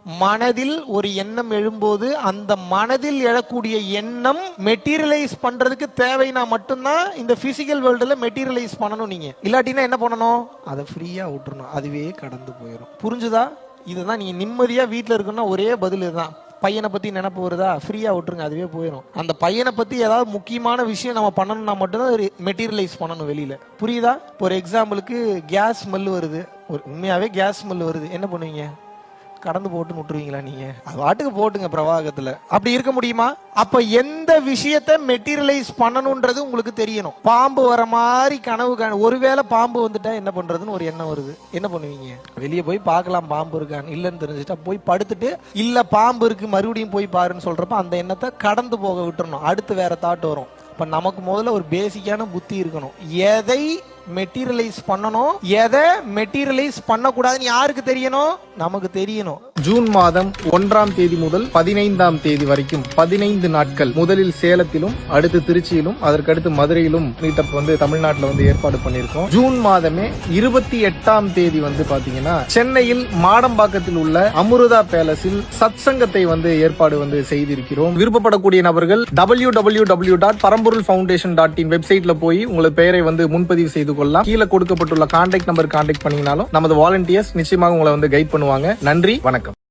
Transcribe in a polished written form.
மனதில் ஒரு எண்ணம் எழும்போது அந்த மனதில் எழக்கூடிய எண்ணம் மெட்டீரியலைஸ் பண்றதுக்கு தேவைனா மட்டும்தான் இந்த பிசிக்கல் வேர்ல்டுல மெட்டீரியலைஸ் பண்ணணும். நீங்க இல்லாட்டினா என்ன பண்ணணும்? அதை ஃப்ரீயா விட்டுறணும், அதுவே கடந்து போயிடும். புரிஞ்சுதா? இதுதான் நீங்க நிம்மதியா வீட்டுல இருக்குன்னா ஒரே பதில் இதுதான். பையனை பத்தி நினைப்பு வருதா, ஃப்ரீயா விட்டுருங்க, அதுவே போயிடும். அந்த பையனை பத்தி ஏதாவது முக்கியமான விஷயம் நம்ம பண்ணணும்னா மட்டும்தான் மெட்டீரியலைஸ் பண்ணணும் வெளியில. புரியுதா? ஒரு எக்ஸாம்பிளுக்கு கேஸ் ஸ்மெல் வருது, ஒரு உண்மையாவே கேஸ் ஸ்மெல் வருது, என்ன பண்ணுவீங்க? கடந்து போட்டு விட்டுருவீங்களா? நீங்க அது வாட்டுக்கு போட்டுங்க பிரவாகத்துல. அப்படி இருக்க முடியுமா? அப்ப எந்த விஷயத்த மெட்டீரியலைஸ் பண்ணணும்ன்றது உங்களுக்கு தெரியணும். பாம்பு வர மாதிரி கனவு ஒருவேளை பாம்பு வந்துட்டா என்ன பண்றதுன்னு ஒரு எண்ணம் வருது, என்ன பண்ணுவீங்க? வெளியே போய் பார்க்கலாம் பாம்பு இருக்கான்னு. இல்லன்னு தெரிஞ்சுட்டா போய் படுத்துட்டு இல்ல பாம்பு இருக்கு மறுபடியும் போய் பாருன்னு சொல்றப்ப அந்த எண்ணத்தை கடந்து போக விட்டுறணும். அடுத்து வேற தாட் வரும். இப்ப நமக்கு முதல்ல ஒரு பேசிக்கான புத்தி இருக்கணும். எதை மெட்டீரியலைஸ் பண்ணணும், எதை மெட்டீரியலைஸ் பண்ணக்கூடாதுன்னு யாருக்கு தெரியணும்? நமக்கு தெரியணும். ஜூன் மாதம் 1ஆம் தேதி முதல் 15ஆம் தேதி வரைக்கும் 15 நாட்கள் முதலில் சேலத்திலும், அடுத்து திருச்சியிலும், அதற்கடுத்து மதுரையிலும் மீட்டப் தமிழ்நாட்டில் ஏற்பாடு பண்ணியிருக்கோம். ஜூன் மாதமே 28ஆம் தேதி பாத்தீங்கன்னா சென்னையில் மாடம்பாக்கத்தில் உள்ள அமுருதா பேலஸில் சத்சங்கத்தை ஏற்பாடு செய்திருக்கிறோம். விருப்பப்படக்கூடிய நபர்கள் www.paramporulfoundation.in வெப்சைட்ல போய் உங்களது பெயரை முன்பதிவு செய்து கொள்ளலாம். கீழே கொடுக்கப்பட்டுள்ள கான்டாக்ட் நம்பர் கான்டாக்ட் பண்ணீங்கனாலும் நமது வாலண்டியர்ஸ் நிச்சயமாக உங்களை கைட் பண்ணுவாங்க. நன்றி, வணக்கம்.